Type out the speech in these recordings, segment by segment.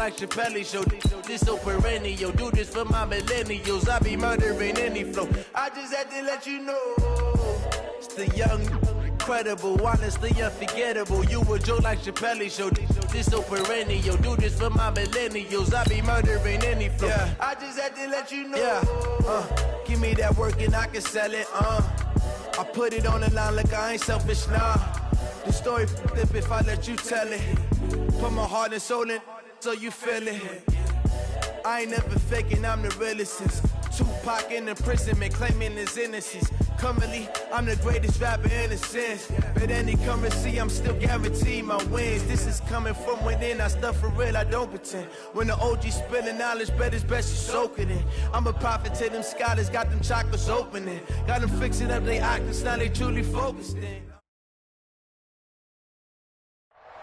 like Chappelle show. This so perennial, do this for my millennials. I be murdering any flow. I just had to let you know, it's the young, incredible, honestly unforgettable. You a joke like Chappelle show. This so perennial, do this for my millennials. I be murdering any flow. Yeah. I just had to let you know. Yeah. Give me that work and I can sell it. I put it on the line like I ain't selfish, nah. The story flip if I let you tell it. Put my heart and soul in so you feel it. I ain't never faking, I'm the realest since Tupac in imprisonment, claiming his innocence. Currently, I'm the greatest rapper in a sense. But any currency, I'm still guaranteed my wins. This is coming from within, I stuff for real, I don't pretend. When the OG spilling knowledge, bet it's best you soak it in. I'm a prophet to them scholars, got them chakras opening. Got them fixing up they octaves, now they truly focused in.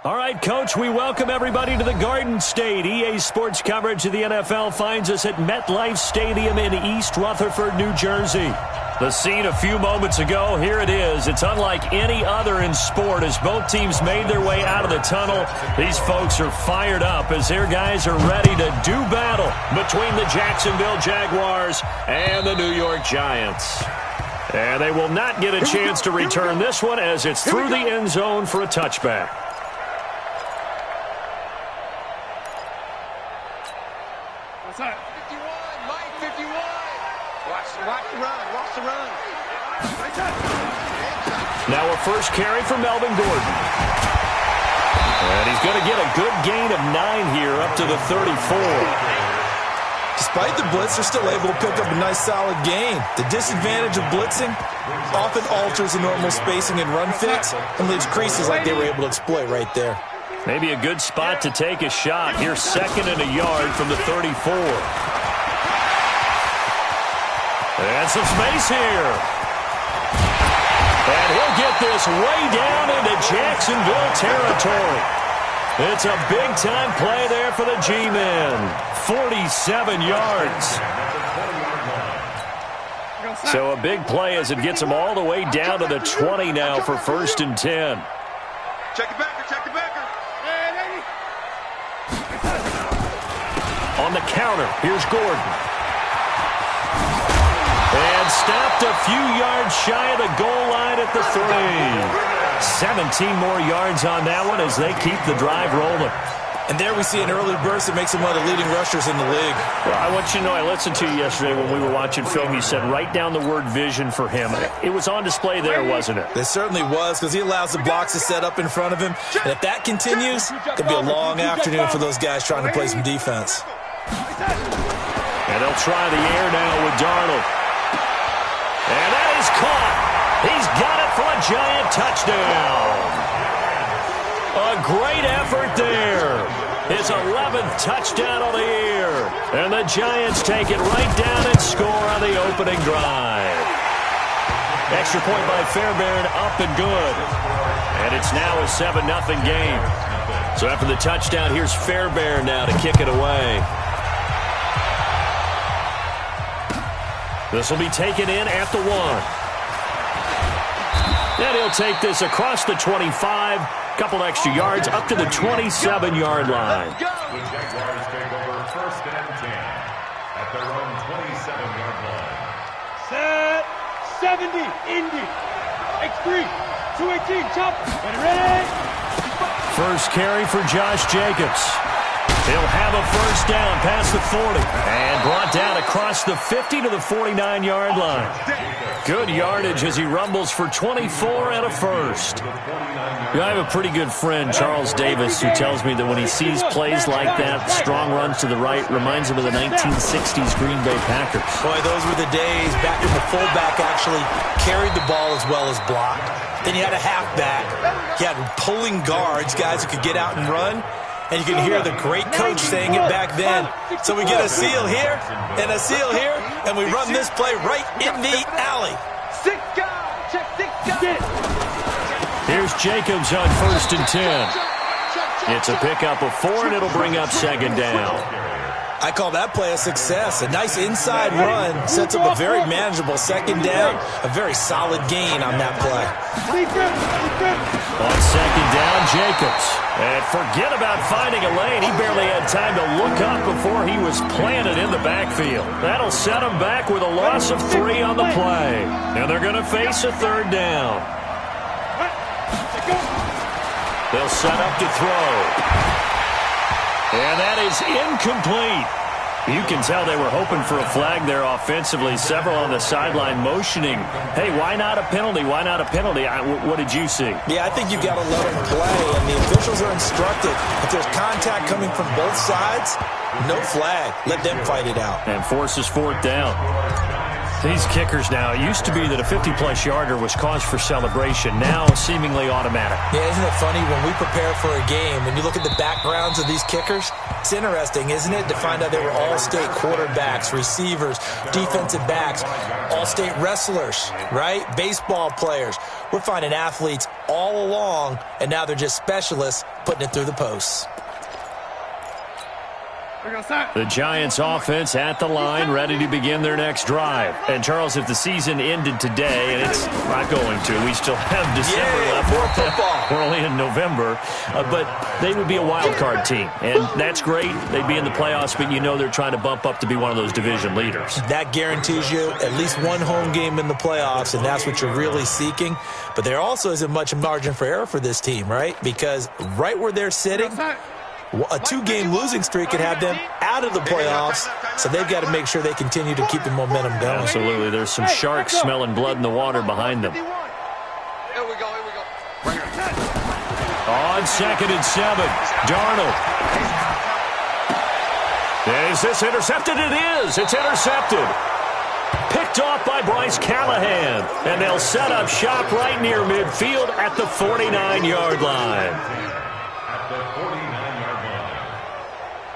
All right, Coach, we welcome everybody to the Garden State. EA Sports coverage of the NFL finds us at MetLife Stadium in East Rutherford, New Jersey. The scene a few moments ago, here it is. It's unlike any other in sport as both teams made their way out of the tunnel. These folks are fired up as their guys are ready to do battle between the Jacksonville Jaguars and the New York Giants. And they will not get a chance to return this one as it's through the end zone for a touchback. What's up? 51, Mike 51. Watch the run. Now a first carry for Melvin Gordon. And he's going to get a good gain of 9 here up to the 34. Despite the blitz, they're still able to pick up a nice solid gain. The disadvantage of blitzing often alters the normal spacing and run fits and leaves creases like they were able to exploit right there. Maybe a good spot to take a shot. Here's 2nd and a yard from the 34. And some space here. And he'll get this way down into Jacksonville territory. It's a big-time play there for the G-men. 47 yards. So a big play as it gets them all the way down to the 20 now for 1st and 10. Check it backer. On the counter, here's Gordon. And stopped a few yards shy of the goal line at the 3. 17 more yards on that one as they keep the drive rolling. And there we see an early burst that makes him one of the leading rushers in the league. Well, I want you to know, I listened to you yesterday when we were watching film. You said write down the word vision for him. It was on display there, wasn't it? It certainly was, because he allows the blocks to set up in front of him. And if that continues, it could be a long afternoon for those guys trying to play some defense. And they'll try the air now with Darnold. And that is caught. He's got it for a Giant touchdown. A great effort there. His 11th touchdown of the year. And the Giants take it right down and score on the opening drive. Extra point by Fairbairn, up and good. And it's now a 7-0 game. So after the touchdown, here's Fairbairn now to kick it away. This will be taken in at the 1. And he'll take this across the 25. Couple extra yards up to the 27-yard line. The Jaguars take over 1st and 10 at their own 27-yard line. Set. 70. Indy. X3. 218. Chop. Ready. First carry for Josh Jacobs. He'll have a first down past the 40 and brought down across the 50 to the 49-yard line. Good yardage as he rumbles for 24 and a first. I have a pretty good friend, Charles Davis, who tells me that when he sees plays like that, strong runs to the right, reminds him of the 1960s Green Bay Packers. Boy, those were the days back when the fullback actually carried the ball as well as blocked. Then you had a halfback. You had pulling guards, guys who could get out and run. And you can hear the great coach saying it back then. So we get a seal here and a seal here, and we run this play right in the alley. 6 guys. Check 6 guys. Here's Jacobs on 1st and 10. It's a pickup of 4, and it'll bring up 2nd down. I call that play a success. A nice inside run sets up a very manageable 2nd down. A very solid gain on that play. On 2nd down, Jacobs. And forget about finding a lane. He barely had time to look up before he was planted in the backfield. That'll set him back with a loss of 3 on the play. And they're going to face a 3rd down. They'll set up to throw. And that is incomplete. You can tell they were hoping for a flag there offensively. Several on the sideline motioning, hey, why not a penalty? Why not a penalty? What did you see? Yeah, I think you've got to let them play, and the officials are instructed. If there's contact coming from both sides, no flag. Let them fight it out. And forces 4th down. These kickers now, it used to be that a 50-plus yarder was cause for celebration. Now seemingly automatic. Yeah, isn't it funny when we prepare for a game, when you look at the backgrounds of these kickers, it's interesting, isn't it, to find out they were all-state quarterbacks, receivers, defensive backs, all-state wrestlers, right? Baseball players. We're finding athletes all along, and now they're just specialists putting it through the posts. The Giants offense at the line, ready to begin their next drive. And, Charles, if the season ended today, and it's not going to, we still have December left. More football. We're only in November. But they would be a wild card team. And that's great. They'd be in the playoffs, but you know they're trying to bump up to be one of those division leaders. That guarantees you at least one home game in the playoffs, and that's what you're really seeking. But there also isn't much margin for error for this team, right? Because right where they're sitting, a 2-game losing streak could have them out of the playoffs, so they've got to make sure they continue to keep the momentum going. Absolutely. There's some sharks smelling blood in the water behind them. Here we go. On 2nd and 7, Darnold. Is this intercepted? It is. It's intercepted. Picked off by Bryce Callahan. And they'll set up shop right near midfield at the 49-yard line.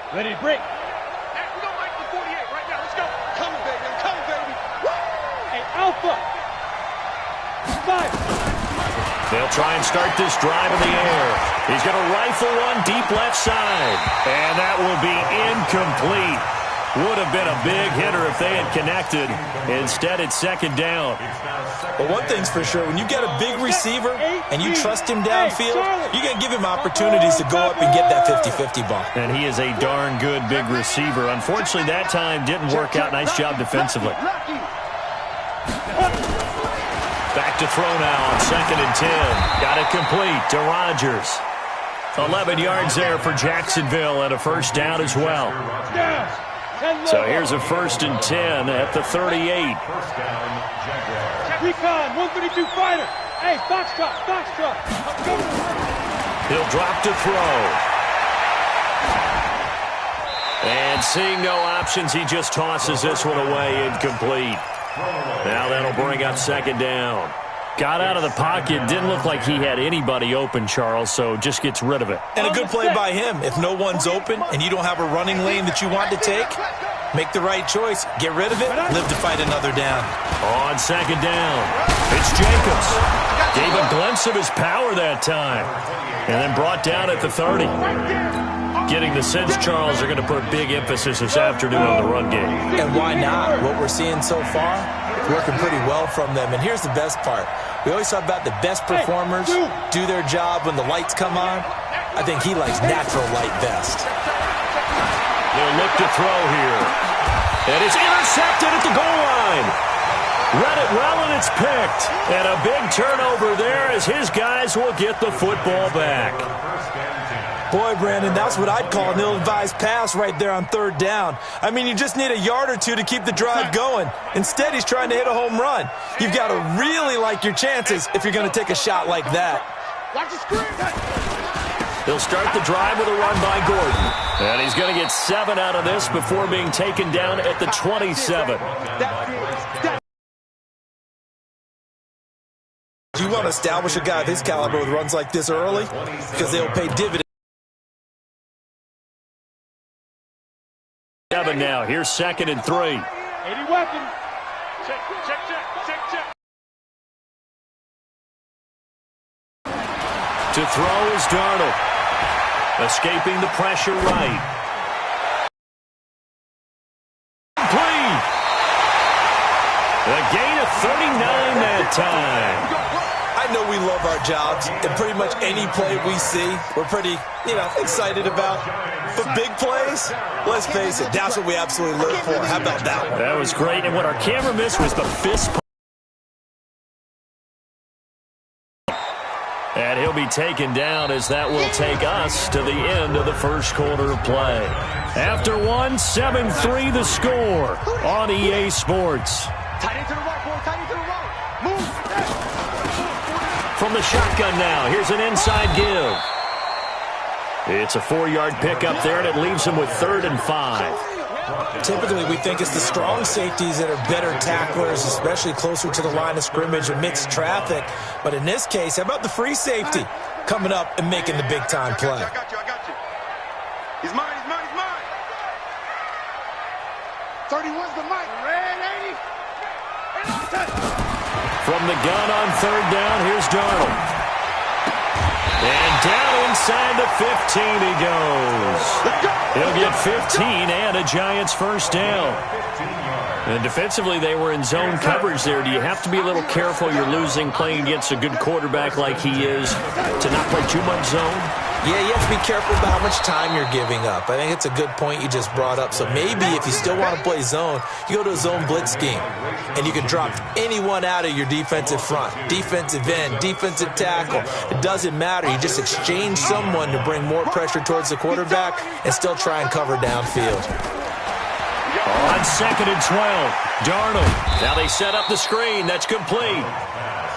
Ready to break. Hey, we're going right to the 48 right now. Let's go. Come, baby. I'm coming, baby. Woo! Hey, Alpha. 5. They'll try and start this drive in the air. He's going to rifle one deep left side. And that will be incomplete. Would have been a big hitter if they had connected. Instead, it's 2nd down. Well, one thing's for sure. When you get a big receiver and you trust him downfield, you're going to give him opportunities to go up and get that 50-50 ball. And he is a darn good big receiver. Unfortunately, that time didn't work out. Nice job defensively. Back to throw now on 2nd and 10. Got it complete to Rodgers. 11 yards there for Jacksonville and a 1st down as well. So here's a 1st and 10 at the 38. Recon, 132 fighter. Hey, Foxtrot. He'll drop to throw. And seeing no options, he just tosses this one away, incomplete. Now that'll bring up 2nd down. Got out of the pocket. Didn't look like he had anybody open, Charles, so just gets rid of it. And a good play by him. If no one's open and you don't have a running lane that you want to take, make the right choice. Get rid of it. Live to fight another down. On 2nd down, it's Jacobs. Gave a glimpse of his power that time. And then brought down at the 30. Getting the sense, Charles, they're going to put big emphasis this afternoon on the run game. And why not? What we're seeing so far, working pretty well from them. And here's the best part. We always talk about the best performers do their job when the lights come on. I think he likes natural light best. They'll look to throw here. And it's intercepted at the goal line. Read it well, and it's picked. And a big turnover there as his guys will get the football back. Boy, Brandon, that's what I'd call an ill-advised pass right there on 3rd down. I mean, you just need a yard or two to keep the drive going. Instead, he's trying to hit a home run. You've got to really like your chances if you're going to take a shot like that. Watch the screen. He'll start the drive with a run by Gordon. And he's going to get 7 out of this before being taken down at the 27. Do you want to establish a guy of his caliber with runs like this early? Because they'll pay dividends. 7 now. Here's 2nd and 3. 80 weapon. Check. To throw is Darnold. Escaping the pressure right. Complete. A gain of 39 that time. I I know we love our jobs, and pretty much any play we see, we're pretty, excited about. But big plays, let's face it, that's what we absolutely live for. How about that one? That was great, and what our camera missed was the fist pump. And he'll be taken down as that will take us to the end of the first quarter of play. After one, 7-3 the score on EA Sports. Tight into the right, boy. Tight into the right. Move. From the shotgun now, here's an inside give. It's a 4-yard pickup there, and it leaves him with 3rd and 5. Typically, we think it's the strong safeties that are better tacklers, especially closer to the line of scrimmage amidst traffic. But in this case, how about the free safety coming up and making the big-time play? I got you. He's mine. 31's the mic. Red 80. From the gun on 3rd down, here's Darnold. And down inside the 15 he goes. He'll get 15 and a Giants first down. And defensively, they were in zone coverage there. Do you have to be a little careful? You're losing playing against a good quarterback like he is to not play too much zone? Yeah, you have to be careful about how much time you're giving up. I think it's a good point you just brought up. So maybe if you still want to play zone, you go to a zone blitz scheme. And you can drop anyone out of your defensive front. Defensive end, defensive tackle. It doesn't matter. You just exchange someone to bring more pressure towards the quarterback and still try and cover downfield. On 2nd and 12, Darnold. Now they set up the screen. That's complete.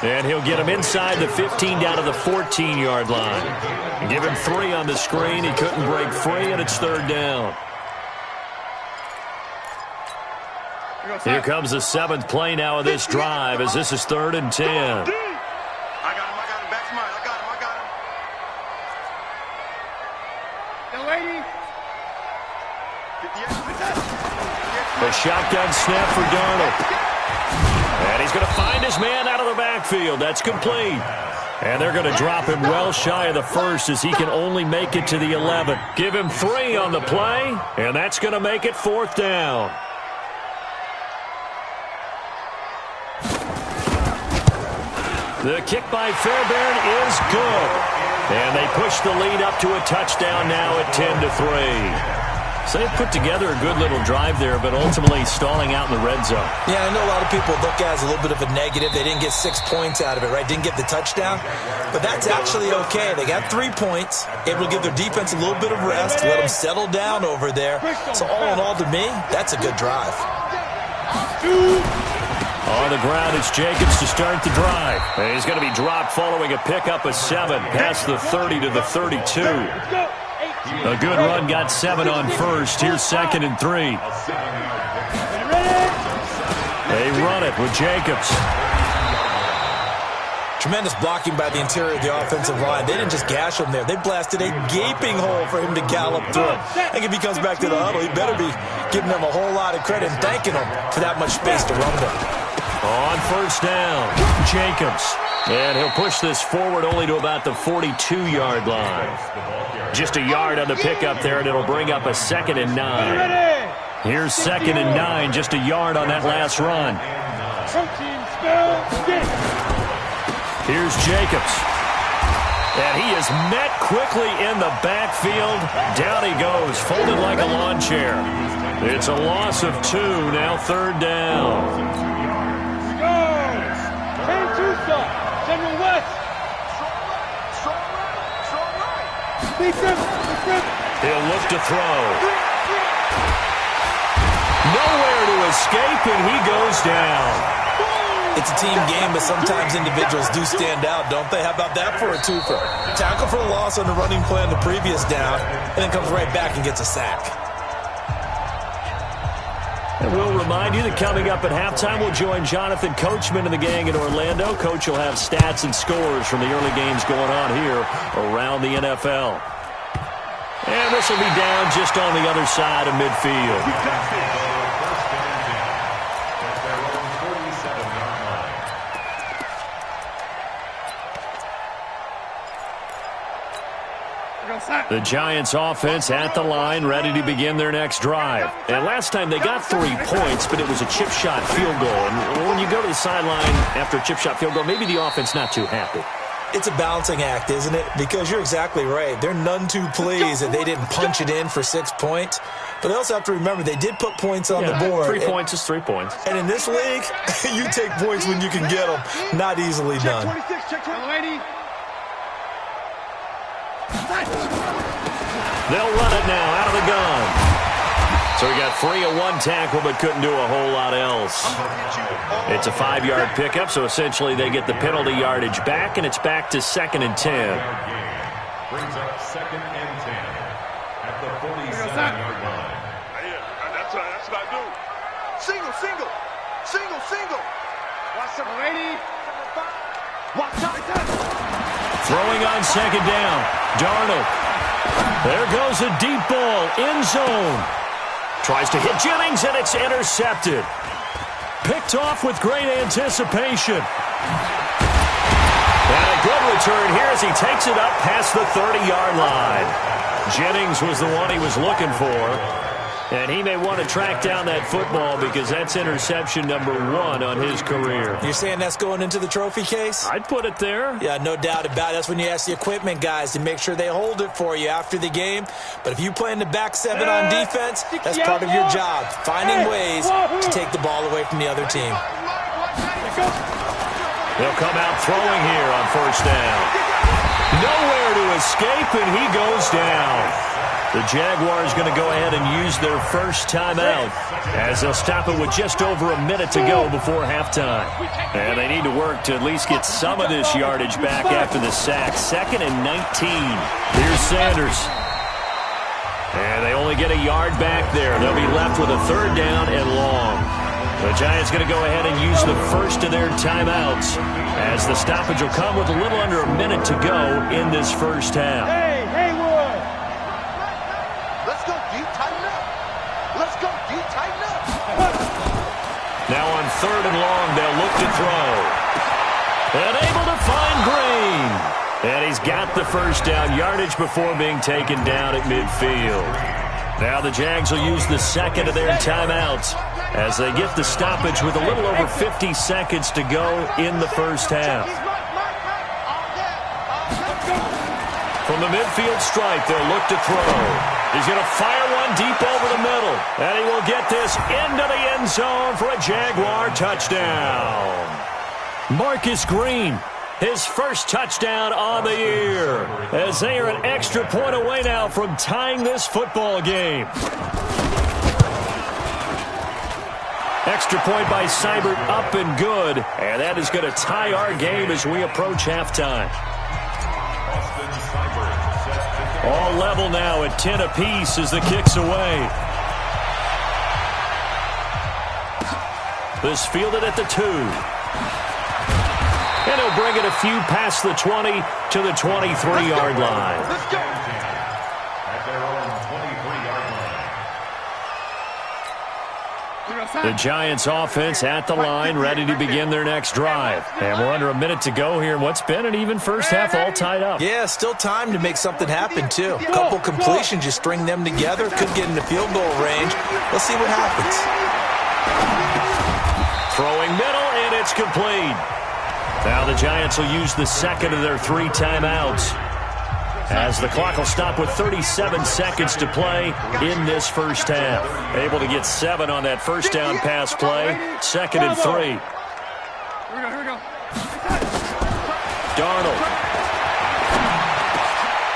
And he'll get him inside the 15 down to the 14-yard line. Give him 3 on the screen. He couldn't break free, and it's 3rd down. Here comes the 7th play now of this drive as this is 3rd and 10. I got him. Back to mine. I got him. The lady. The shotgun snap for Darnold. And he's going to find his man out of the backfield. That's complete. And they're going to drop him well shy of the 1st as he can only make it to the 11. Give him 3 on the play, and that's going to make it 4th down. The kick by Fairbairn is good. And they push the lead up to a touchdown now at 10-3. So they put together a good little drive there, but ultimately stalling out in the red zone. Yeah, I know a lot of people look at it as a little bit of a negative. They didn't get 6 points out of it, right? Didn't get the touchdown. But that's actually okay. They got 3 points, able to give their defense a little bit of rest, let them settle down over there. So all in all, to me, that's a good drive. On the ground, it's Jacobs to start the drive. And he's going to be dropped following a pickup of 7 past the 30 to the 32. A good run got 7 on 1st. Here's 2nd and 3. They run it with Jacobs. Tremendous blocking by the interior of the offensive line. They didn't just gash him there. They blasted a gaping hole for him to gallop through. I think if he comes back to the huddle, he better be giving them a whole lot of credit and thanking them for that much space to run with. On 1st down, Jacobs. And he'll push this forward only to about the 42-yard line. Just a yard on the pickup there, and it'll bring up a 2nd and 9. Here's 2nd and 9, just a yard on that last run. Here's Jacobs. And he is met quickly in the backfield. Down he goes, folded like a lawn chair. It's a loss of 2, now 3rd down. General West. He'll look to throw. Nowhere to escape, and he goes down. It's a team game, but sometimes individuals do stand out, don't they? How about that for a twofer? Tackle for a loss on the running play on the previous down, and then comes right back and gets a sack. And we'll remind you that coming up at halftime, we'll join Jonathan Coachman and the gang in Orlando. Coach will have stats and scores from the early games going on here around the NFL. And this will be down just on the other side of midfield. The Giants offense at the line, ready to begin their next drive. And last time they got 3 points, but it was a chip shot field goal. And when you go to the sideline after a chip shot field goal, maybe the offense not too happy. It's a balancing act, isn't it? Because you're exactly right. They're none too pleased that they didn't punch it in for 6 points. But they also have to remember they did put points on the board. 3 points is 3 points. And in this league, you take points when you can get them. Not easily done. They'll run it now out of the gun. So he got 3 of 1 tackle, but couldn't do a whole lot else. It's a 5-yard pickup, so essentially they get the penalty yardage back, and it's back to 2nd and 10. Brings up 2nd and 10 at the 47-yard line. That's what I do. Single. Watch the lady. Watch out. Throwing on 2nd down. Darnold. There goes a deep ball. End zone. Tries to hit Jennings, and it's intercepted. Picked off with great anticipation. And a good return here as he takes it up past the 30-yard line. Jennings was the one he was looking for. And he may want to track down that football because that's interception number 1 on his career. You're saying that's going into the trophy case? I'd put it there. Yeah, no doubt about it. That's when you ask the equipment guys to make sure they hold it for you after the game. But if you play in the back 7 on defense, that's part of your job, finding ways to take the ball away from the other team. They'll come out throwing here on 1st down. Nowhere to escape, and he goes down. The Jaguars going to go ahead and use their first timeout as they'll stop it with just over a minute to go before halftime. And they need to work to at least get some of this yardage back after the sack. 2nd and 19. Here's Sanders. And they only get a yard back there. They'll be left with a 3rd down and long. The Giants going to go ahead and use the first of their timeouts as the stoppage will come with a little under a minute to go in this first half. Now on 3rd and long, they'll look to throw. And able to find Green. And he's got the first down yardage before being taken down at midfield. Now the Jags will use the 2nd of their timeouts as they get the stoppage with a little over 50 seconds to go in the first half. From the midfield stripe, they'll look to throw. He's going to fire one deep over the middle. And he will get this into the end zone for a Jaguar touchdown. Marcus Green, his first touchdown on the year, as they are an extra point away now from tying this football game. Extra point by Seibert, up and good. And that is going to tie our game as we approach halftime. All level now at 10 apiece as the kick's away. This fielded at the 2. And he'll bring it a few past the 20 to the 23-yard line. Let's go. At their own 23-yard line. The Giants offense at the line, ready to begin their next drive. And we're under a minute to go here in what's been an even first half, all tied up. Yeah, still time to make something happen, too. A couple completions, you string them together, could get into field goal range. Let's see what happens. Throwing middle, and it's complete. Now the Giants will use the 2nd of their 3 timeouts, as the clock will stop with 37 seconds to play in this first half. Able to get 7 on that first down pass play. 2nd and 3. Here we go. Darnold.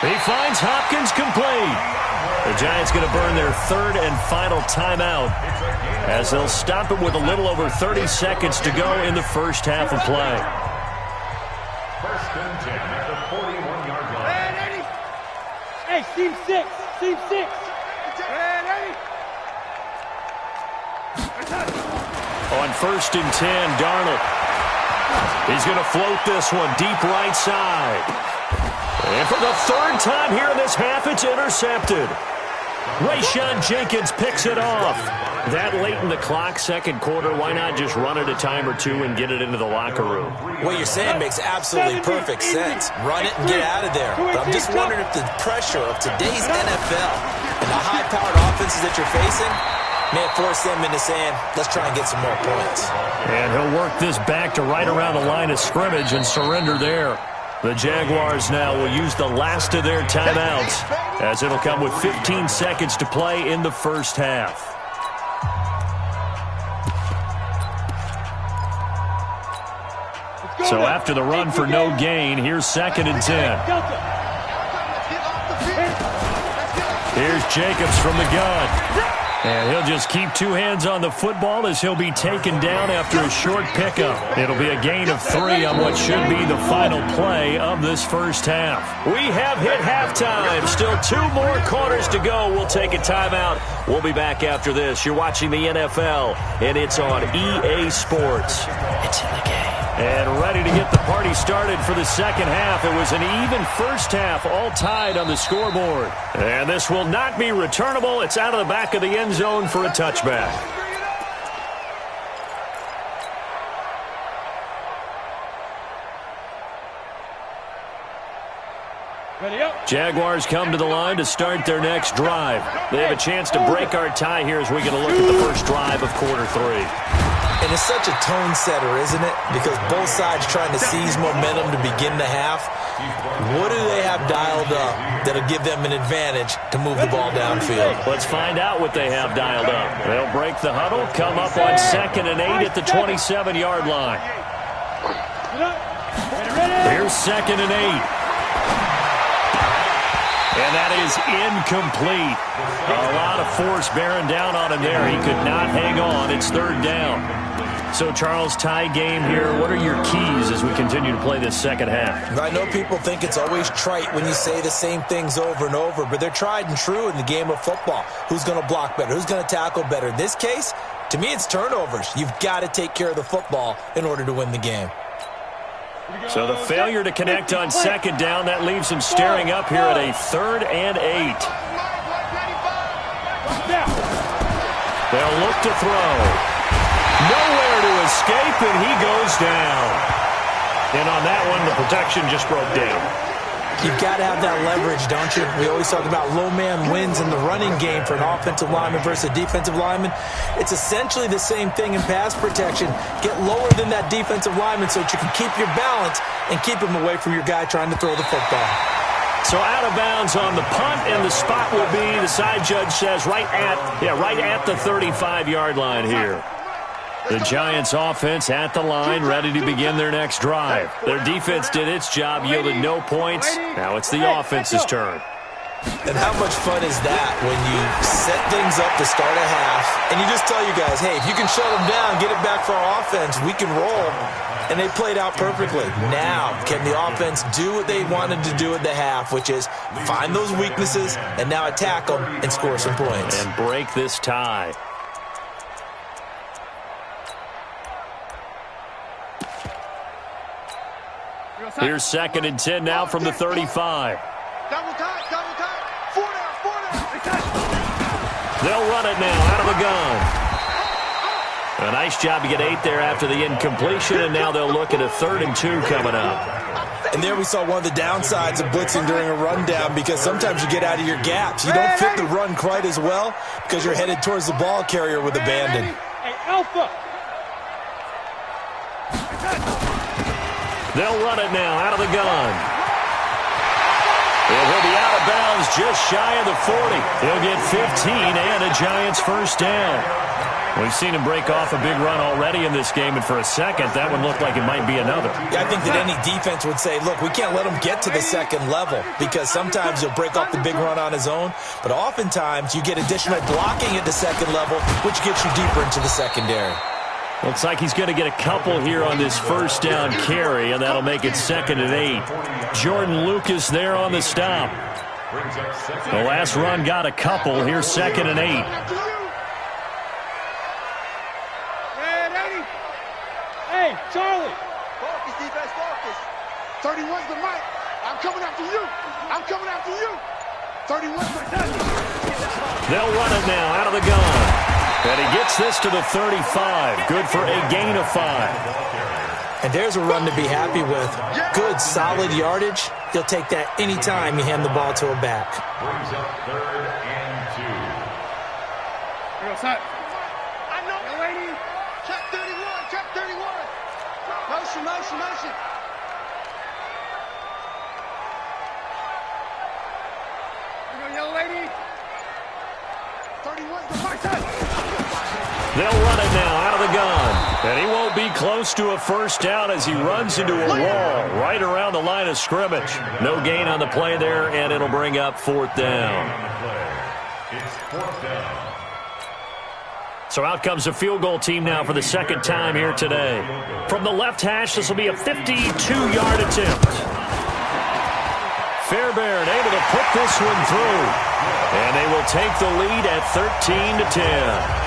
He finds Hopkins complete. The Giants going to burn their 3rd and final timeout as they'll stop it with a little over 30 seconds to go in the first half of play. 1st and 10 at the 41-yard line. Hey, team 6. On 1st and 10, Darnold. He's going to float this one deep right side. And for the 3rd time here in this half, it's intercepted. Rayshawn Jenkins picks it off. That late in the clock, second quarter, why not just run it a time or two and get it into the locker room? What you're saying makes absolutely perfect sense. Run it and get out of there. But I'm just wondering if the pressure of today's NFL and the high-powered offenses that you're facing may force them into saying, let's try and get some more points. And he'll work this back to right around the line of scrimmage and surrender there. The Jaguars now will use the last of their timeouts, as it'll come with 15 seconds to play in the first half. So after the run for no gain, here's 2nd and 10. Here's Jacobs from the gun. And he'll just keep two hands on the football as he'll be taken down after a short pickup. It'll be a gain of 3 on what should be the final play of this first half. We have hit halftime. Still 2 more quarters to go. We'll take a timeout. We'll be back after this. You're watching the NFL, and it's on EA Sports. It's in the game. And ready to get the party started for the second half. It was an even first half, all tied on the scoreboard. And this will not be returnable. It's out of the back of the end zone for a touchback. Jaguars come to the line to start their next drive. They have a chance to break our tie here as we get a look at the first drive of quarter 3. And it's such a tone setter, isn't it? Because both sides trying to seize momentum to begin the half. What do they have dialed up that'll give them an advantage to move the ball downfield? Let's find out what they have dialed up. They'll break the huddle, come up on 2nd and 8 at the 27-yard line. Here's 2nd and 8. And that is incomplete. A lot of force bearing down on him there. He could not hang on. It's 3rd down. So, Charles, tie game here. What are your keys as we continue to play this second half? I know people think it's always trite when you say the same things over and over, but they're tried and true in the game of football. Who's going to block better? Who's going to tackle better? In this case, to me, it's turnovers. You've got to take care of the football in order to win the game. So the failure to connect on 2nd down, that leaves him staring up here at a 3rd and 8. They'll look to throw. Nowhere to escape, and he goes down. And on that one, the protection just broke down. You've got to have that leverage, don't you? We always talk about low man wins in the running game for an offensive lineman versus a defensive lineman. It's essentially the same thing in pass protection. Get lower than that defensive lineman so that you can keep your balance and keep him away from your guy trying to throw the football. So out of bounds on the punt, and the spot will be, the side judge says, right at the 35-yard line here. The Giants offense at the line, ready to begin their next drive. Their defense did its job, yielded no points. Now it's the offense's turn. And how much fun is that when you set things up to start a half, and you just tell you guys, hey, if you can shut them down, get it back for our offense, we can roll. And they played out perfectly. Now, can the offense do what they wanted to do at the half, which is find those weaknesses and now attack them and score some points. And break this tie. Here's 2nd and 10 now from the 35. Double time, 4 down. They'll run it now out of the gun. A nice job to get 8 there after the incompletion, and now they'll look at a 3rd and 2 coming up. And there we saw one of the downsides of blitzing during a rundown, because sometimes you get out of your gaps. You don't fit the run quite as well because you're headed towards the ball carrier with abandon. Hey, Alpha. They'll run it now out of the gun. And he'll be out of bounds just shy of the 40. He'll get 15 and a Giants first down. We've seen him break off a big run already in this game, and for a second, that one looked like it might be another. Yeah, I think that any defense would say, look, we can't let him get to the second level, because sometimes he'll break off the big run on his own, but oftentimes you get additional blocking at the second level, which gets you deeper into the secondary. Looks like he's going to get a couple here on this first down carry, and that'll make it 2nd and 8. Jordan Lucas there on the stop. The last run got a couple. Here's 2nd and 8. Hey, Charlie. Focus, defense, focus. 31's the mic. I'm coming after you. 31's the touch. They'll run it now out of the gun. And he gets this to the 35. Good for a gain of 5. And there's a run to be happy with. Good, solid yardage. He'll take that anytime you hand the ball to a back. Brings up 3rd and 2. Here goes Hut. I know. Yo, lady. Check 31. Check 31. Motion, motion, motion. Here go, young lady. 31. Go back to They'll run it now out of the gun. And he won't be close to a first down as he runs into a wall right around the line of scrimmage. No gain on the play there, and it'll bring up 4th down. It's 4th down. So out comes the field goal team now for the second time here today. From the left hash, this will be a 52-yard attempt. Fairbairn able to put this one through. And they will take the lead at 13-10.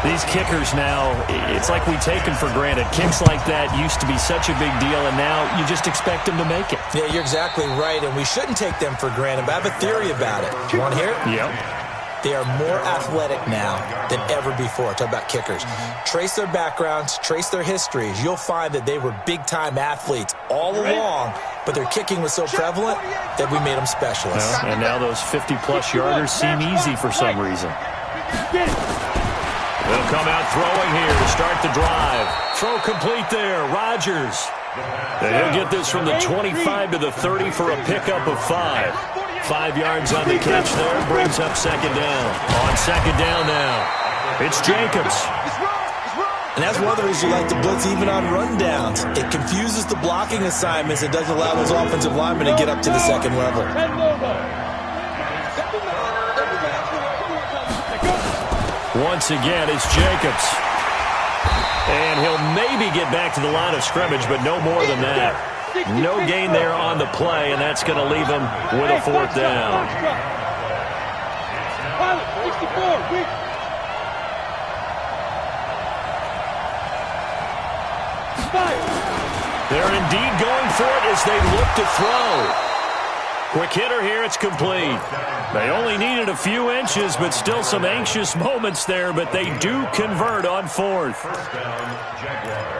These kickers now, it's like we take them for granted. Kicks like that used to be such a big deal, and now you just expect them to make it. Yeah, you're exactly right, and we shouldn't take them for granted, but I have a theory about it. You want to hear it? Yep. They are more athletic now than ever before. Talk about kickers. Trace their backgrounds, trace their histories. You'll find that they were big-time athletes all along, but their kicking was so prevalent that we made them specialists. Well, and now those 50-plus yarders seem easy for some reason. They'll come out throwing here to start the drive. Throw complete there. Rodgers. And he'll get this from the 25 to the 30 for a pickup of 5. 5 yards on the catch there. Brings up second down. On second down now, it's Jacobs. And that's one of the reasons you like to blitz even on rundowns. It confuses the blocking assignments. It doesn't allow those offensive linemen to get up to the second level. Once again, it's Jacobs. And he'll maybe get back to the line of scrimmage, but no more than that. No gain there on the play, and that's going to leave him with a 4th down. They're indeed going for it as they look to throw. Quick hitter here, it's complete. They only needed a few inches, but still some anxious moments there, but they do convert on 4th. First down, Jaguars.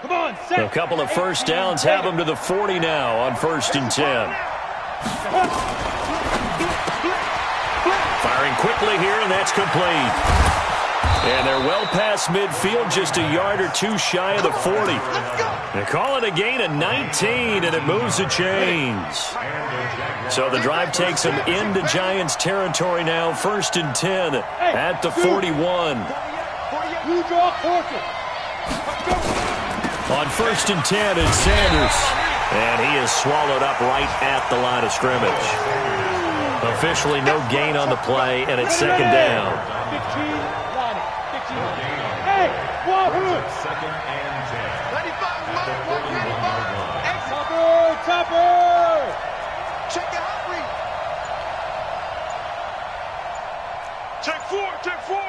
Come on, set. A couple of first downs have them to the 40 now on 1st and 10. Firing quickly here, and that's complete. And they're well past midfield, just a yard or two shy of the 40. They call it a gain of 19, and it moves the chains. So the drive takes them into Giants territory now, 1st and 10 at the 41. On 1st and 10, it's Sanders. And he is swallowed up right at the line of scrimmage. Officially no gain on the play, and it's second down. Second and 10. Topper! Check it out, Reed. Check 4, check 4.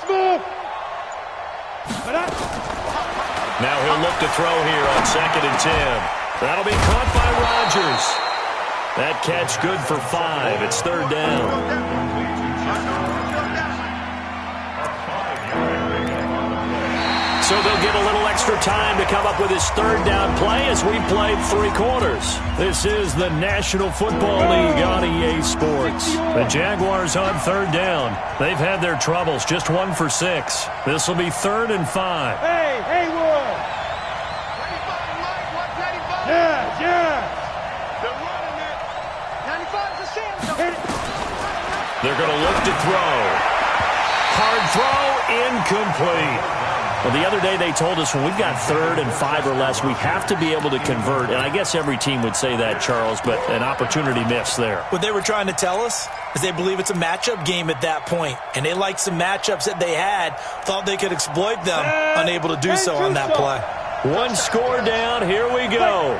Smooth. Now he'll look to throw here on 2nd and 10. That'll be caught by Rodgers. That catch good for 5. It's 3rd down. So they'll get a little extra time to come up with his 3rd down play as we played 3 quarters. This is the National Football League on EA Sports. The Jaguars on 3rd down. They've had their troubles, just 1 for 6. This will be 3rd and 5. Hey, Haywood! Yeah! They're running it. 95 to Sam. They're going to look to throw. Hard throw, incomplete. Well, the other day they told us when we've got 3rd and 5 or less, we have to be able to convert. And I guess every team would say that, Charles, but an opportunity missed there. What they were trying to tell us is they believe it's a matchup game at that point, and they liked some matchups that they had, thought they could exploit them, unable to do so on that play. 1 score down. Here we go.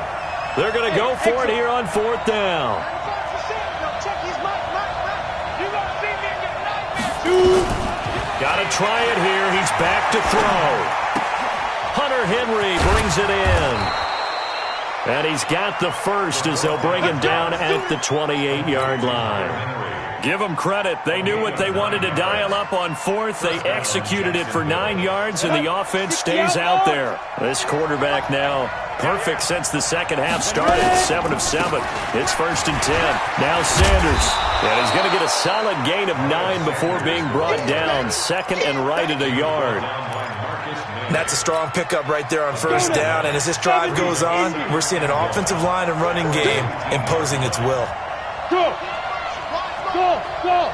They're going to go for it here on 4th down. Got to try it here. He's back to throw. Hunter Henry brings it in. And he's got the first as they'll bring him down at the 28-yard line. Give them credit. They knew what they wanted to dial up on fourth. They executed it for 9 yards, and the offense stays out there. This quarterback now perfect since the second half started. 7 of 7. It's 1st and 10. Now Sanders. And he's going to get a solid gain of 9 before being brought down. Second and right at a yard. That's a strong pickup right there on 1st down. And as this drive goes on, we're seeing an offensive line and running game imposing its will. Go! Go! Go!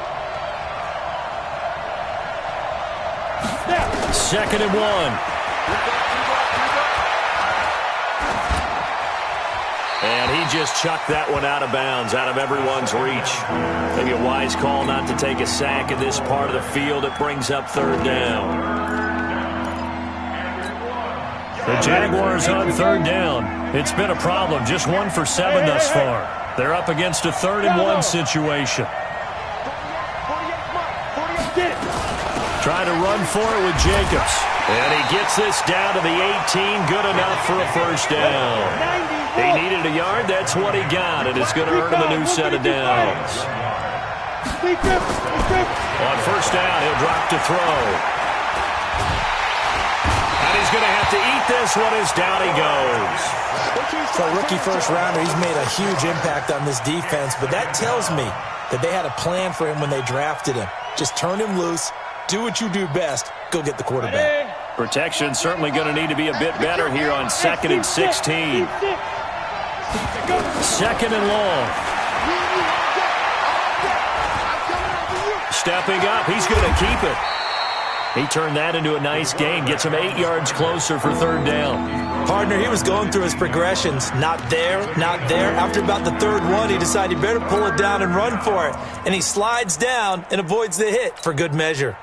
2nd and 1. And he just chucked that one out of bounds, out of everyone's reach. Maybe a wise call not to take a sack in this part of the field. It brings up 3rd down. The Jaguars on 3rd down. It's been a problem. Just 1 for 7 thus far. They're up against a 3rd and 1 situation. Trying to run for it with Jacobs. And he gets this down to the 18. Good enough for a 1st down. He needed a yard. That's what he got. And it's going to earn him a new set of downs. On 1st down, he'll drop to throw. And he's going to have to eat this one as down he goes. For a rookie first-rounder, he's made a huge impact on this defense. But that tells me that they had a plan for him when they drafted him. Just turn him loose. Do what you do best. Go get the quarterback. Protection certainly going to need to be a bit better here on 2nd and 16. 2nd and long. Stepping up. He's going to keep it. He turned that into a nice gain. Gets him 8 yards closer for 3rd down. Partner, he was going through his progressions. Not there, not there. After about the 3rd one, he decided he better pull it down and run for it. And he slides down and avoids the hit for good measure.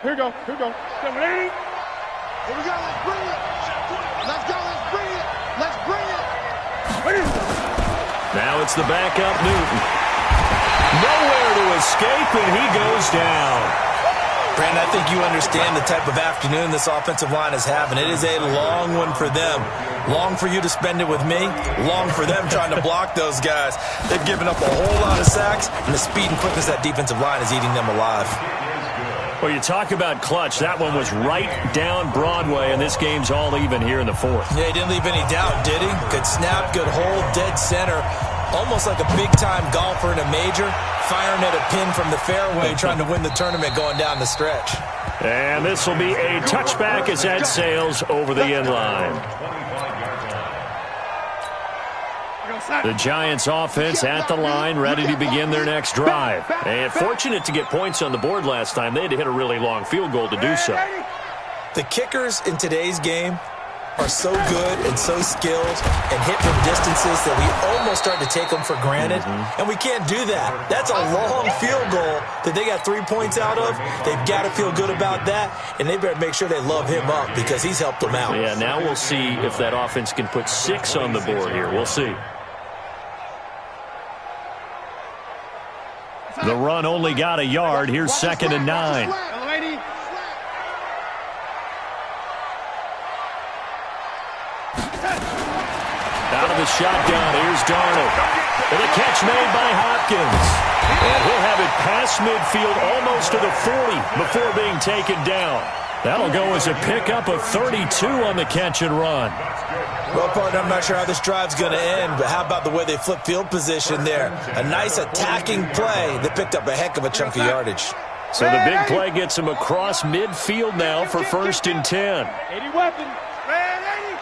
Here we go. Here we go. 7, 8. Here we go. Let's bring it. Let's go. Let's bring it. Let's bring it. Now it's the backup Newton. Nowhere to escape, and he goes down. Brandon, I think you understand the type of afternoon this offensive line is having. It is a long one for them. Long for you to spend it with me. Long for them trying to block those guys. They've given up a whole lot of sacks, and the speed and quickness of that defensive line is eating them alive. Well, you talk about clutch. That one was right down Broadway, and this game's all even here in the 4th. Yeah, he didn't leave any doubt, did he? Good snap, good hold, dead center. Almost like a big-time golfer in a major, firing at a pin from the fairway, trying to win the tournament going down the stretch. And this will be a touchback as that sails over the end line. The Giants offense at the line, ready to begin their next drive. And fortunate to get points on the board last time. They had to hit a really long field goal to do so. The kickers in today's game are so good and so skilled and hit from distances that we almost start to take them for granted. And we can't do that. That's a long field goal that they got 3 points out of. They've got to feel good about that, and they better make sure they love him up because he's helped them out. Yeah, now we'll see if that offense can put 6 on the board here. We'll see. The run only got a yard. Here's 2nd and 9. Out of the shotgun, here's Darnold. And a catch made by Hopkins. And he'll have it past midfield almost to the 40 before being taken down. That'll go as a pickup of 32 on the catch and run. Well, partner, I'm not sure how this drive's going to end, but how about the way they flip field position there? A nice attacking play that picked up a heck of a chunk of yardage. So the big play gets him across midfield now for 1st and 10. 80 weapon. Man, 80.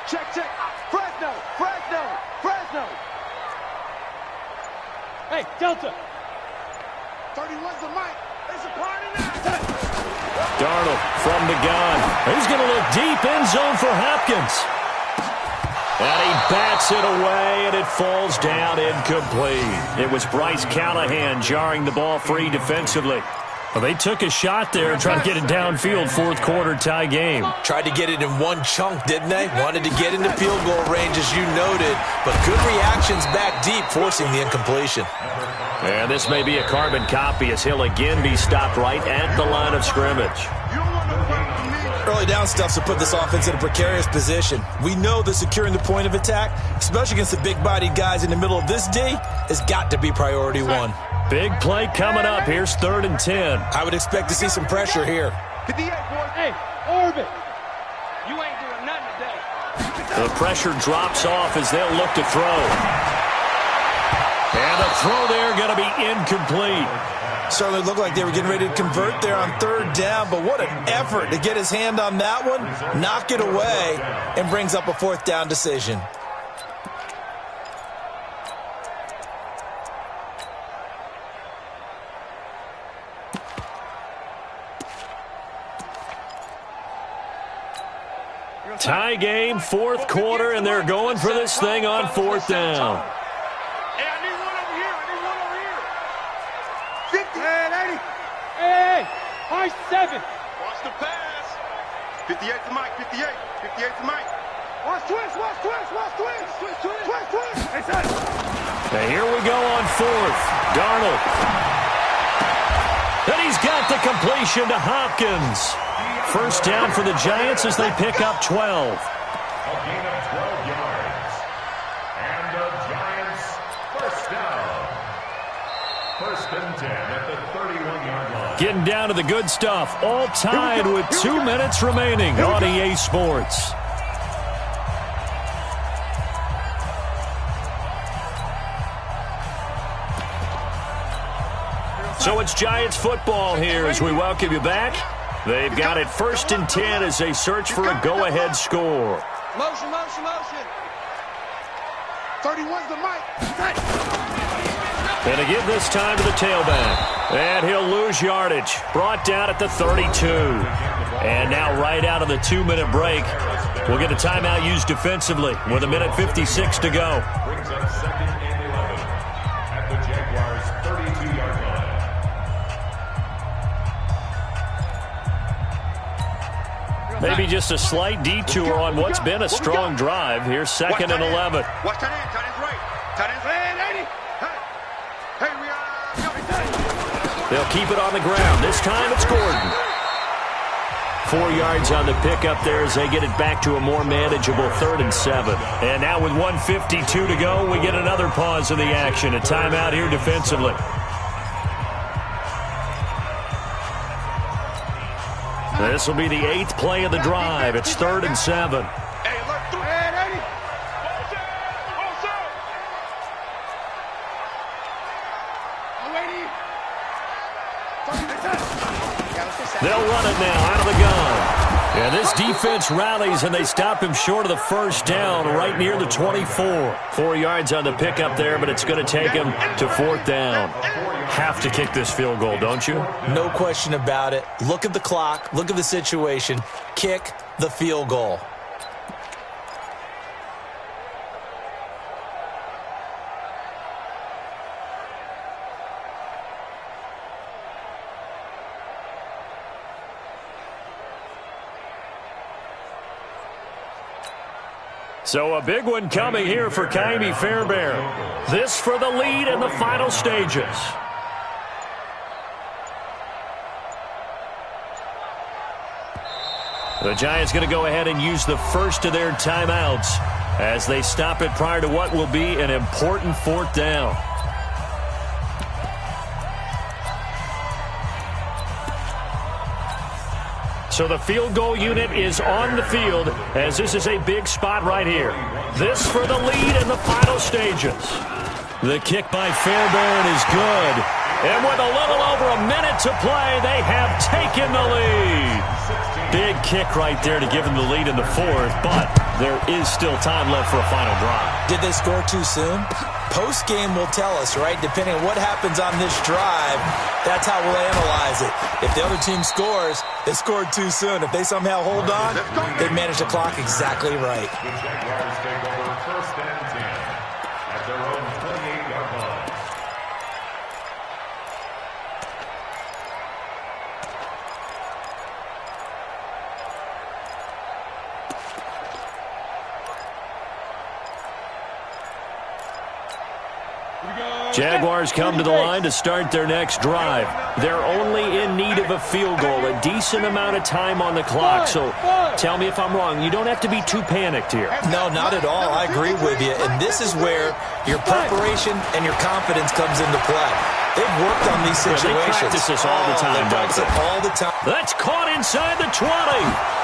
Check, check. Fresno, Fresno, Fresno. Hey, Delta. 31's the mic. It's a party now. Darnold from the gun. He's going to look deep, end zone for Hopkins. And he bats it away, and it falls down incomplete. It was Bryce Callahan jarring the ball free defensively. Well, they took a shot there and tried to get it downfield, 4th quarter tie game. Tried to get it in one chunk, didn't they? Wanted to get into field goal range, as you noted, but good reactions back deep, forcing the incompletion. And this may be a carbon copy as he'll again be stopped right at the line of scrimmage. Early Early down stuffs will put this offense in a precarious position. We know that securing the point of attack, especially against the big-bodied guys in the middle of this D, has got to be priority one. Big play coming up. Here's 3rd and 10. I would expect to see some pressure here. 58, boys. Hey, Orbit. You ain't doing nothing today. The pressure drops off as they'll look to throw. And the throw there going to be incomplete. Certainly looked like they were getting ready to convert there on 3rd down, but what an effort to get his hand on that one, knock it away, and brings up a 4th down decision. Tie game, 4th quarter, and they're going for this thing on 4th down. Hey, I need one over here. I need one over here. 50. Hey, 80. Hey, high 7. Watch the pass. 58 to Mike. 58. 58 to Mike. Watch twist. Watch twist. Watch twist. Twist, twist. Twist, twist. Hey, son. Now here we go on 4th. Darnold. And he's got the completion to Hopkins. 1st down for the Giants as they pick up 12. A gain of 12 yards. And the Giants, 1st down. 1st and 10 at the 31-yard line. Getting down to the good stuff. All tied with 2 minutes remaining on EA Sports. So it's Giants football here as we welcome you back. They've got it 1st and 10 as they search for a go-ahead score. Motion, motion, motion. 31's the mic. And again this time to the tailback. And he'll lose yardage. Brought down at the 32. And now right out of the 2-minute break, we'll get a timeout used defensively with 1:56 to go. Brings up 2nd and 11 at the Jaguars' 32-yard line. Maybe just a slight detour on what's been a strong drive. Here's 2nd and 11. Watch that end. Tight end's right. Tight end's right. 80. Hey, we are. They'll keep it on the ground. This time it's Gordon. 4 yards on the pickup there as they get it back to a more manageable 3rd and 7. And now with 1:52 to go, we get another pause of the action. A timeout here defensively. This will be the 8th play of the drive. It's 3rd and 7. Hey, look through. Hey, 80. They'll run it now out of the gun. And this defense rallies, and they stop him short of the 1st down right near the 24. 4 yards on the pickup there, but it's going to take him to 4th down. Have to kick this field goal, don't you? No question about it. Look at the clock. Look at the situation. Kick the field goal. So a big one coming here for Ka'imi Fairbairn. This for the lead in the final stages. The Giants going to go ahead and use the first of their timeouts as they stop it prior to what will be an important 4th down. So the field goal unit is on the field as this is a big spot right here. This for the lead in the final stages. The kick by Fairbairn is good. And with a little over a minute to play, they have taken the lead. Big kick right there to give them the lead in the 4th, but there is still time left for a final drive. Did they score too soon? Post-game will tell us, right? Depending on what happens on this drive, that's how we'll analyze it. If the other team scores, they scored too soon. If they somehow hold on, they manage the clock exactly right. The Jaguars take over 1st and 10 at their own 28-yard line. Jaguars come to the line to start their next drive. They're only in need of a field goal, a decent amount of time on the clock. So tell me if I'm wrong. You don't have to be too panicked here. No, not at all. I agree with you. And this is where your preparation and your confidence comes into play. They've worked on these situations. They practice this all the time. They practice it all the time. That's caught inside the 20.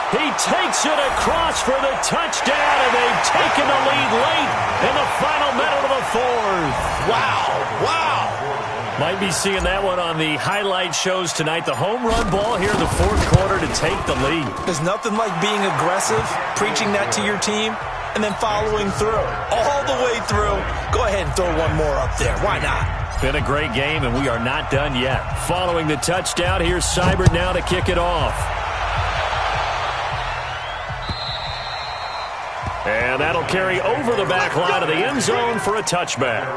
He takes it across for the touchdown, and they've taken the lead late in the final minute of the fourth. Wow. Might be seeing that one on the highlight shows tonight. The home run ball here in the fourth quarter to take the lead. There's nothing like being aggressive, preaching that to your team, and then following through. All the way through. Go ahead and throw one more up there. Why not? Been a great game, and we are not done yet. Following the touchdown, here's Seibert now to kick it off. And that'll carry over the back line of the end zone for a touchback.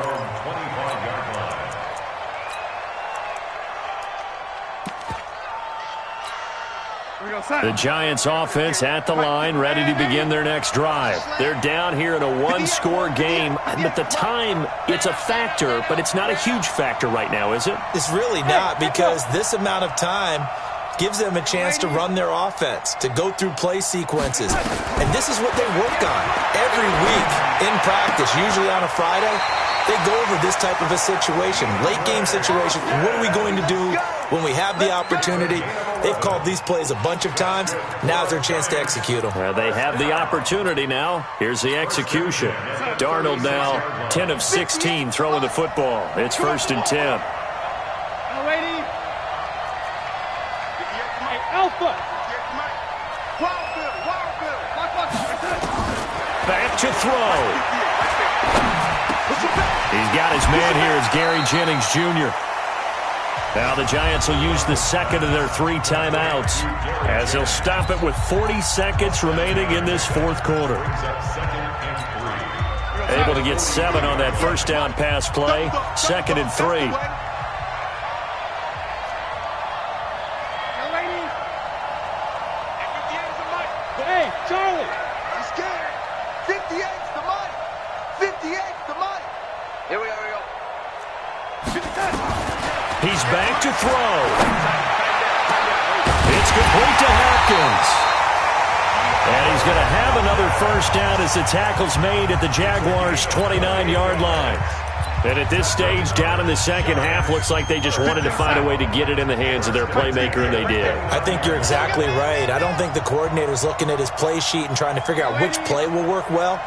The Giants offense at the line, ready to begin their next drive. They're down here in a one-score game. At the time, it's a factor, but it's not a huge factor right now, is it? It's really not, because this amount of time gives them a chance to run their offense, to go through play sequences. And this is what they work on every week in practice, usually on a Friday. They go over this type of a situation, late game situation. What are we going to do when we have the opportunity? They've called these plays a bunch of times. Now's their chance to execute them. They have the opportunity now. Here's the execution. Darnold now 10 of 16 throwing the football. It's 1st and 10. Back to throw. He's got his man here. It's Gary Jennings Jr. Now the Giants will use the second of their 3 timeouts as they'll stop it with 40 seconds remaining in this fourth quarter. Able to get 7 on that first down pass play. 2nd and 3. Hey, Charlie! I'm scared. 58's the money. 58's the money. Here we go. He's back to throw. It's complete to Hopkins. And he's going to have another first down as the tackle's made at the Jaguars' 29-yard line. And at this stage, down in the second half, looks like they just wanted to find a way to get it in the hands of their playmaker, and they did. I think you're exactly right. I don't think the coordinator's looking at his play sheet and trying to figure out which play will work well.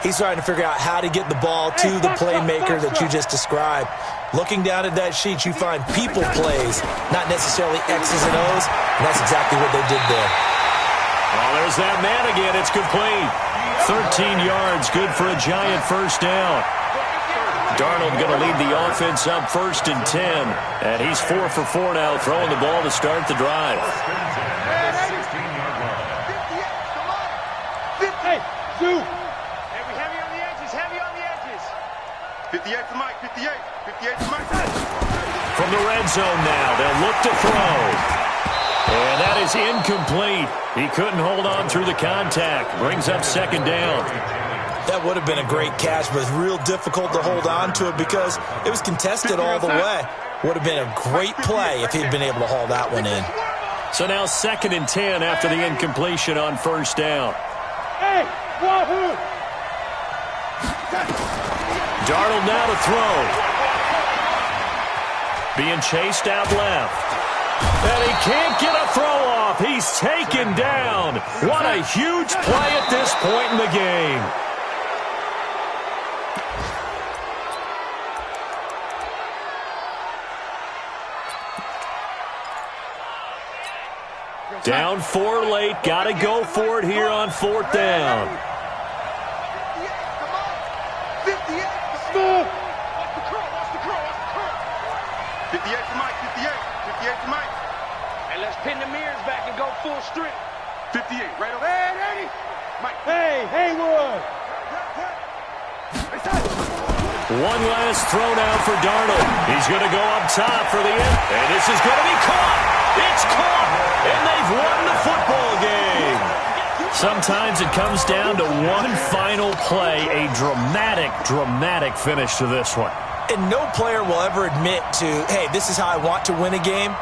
He's trying to figure out how to get the ball to the playmaker that you just described. Looking down at that sheet, you find people plays, not necessarily X's and O's, and that's exactly what they did there. Well, there's that man again. It's complete. 13 yards, good for a Giant first down. Darnold going to lead the offense up 1st and 10, and he's 4 for 4 now, throwing the ball to start the drive. Hey, Zoo! Heavy on the edges. 58 to Mike, 58 to Mike. From the red zone now, they'll look to throw. And that is incomplete. He couldn't hold on through the contact. Brings up 2nd down. That would have been a great catch, but it's real difficult to hold on to it because it was contested all the way. Would have been a great play if he'd been able to haul that one in. So now 2nd and 10 after the incompletion on first down. Hey, wahoo! Darnold now to throw. Being chased out left. And he can't get a throw off. He's taken down. What a huge play at this point in the game. Down 4 late. Got to go for it here on 4th down. 58 to Mike, 58 to Mike. And let's pin the mirrors back and go full strip. 58, right over. Hey, Mike. Hey, Haywood. One last throw now for Darnold. He's going to go up top for the end. And this is going to be caught. It's caught. And they've won the football game. Sometimes it comes down to one final play. A dramatic finish to this one. And no player will ever admit to, hey, this is how I want to win a game.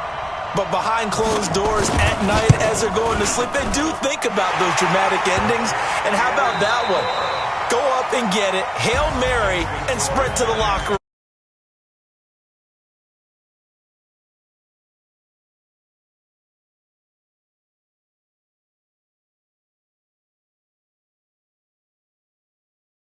But behind closed doors at night as they're going to sleep, they do think about those dramatic endings. And how about that one? Go up and get it, Hail Mary, and sprint to the locker room.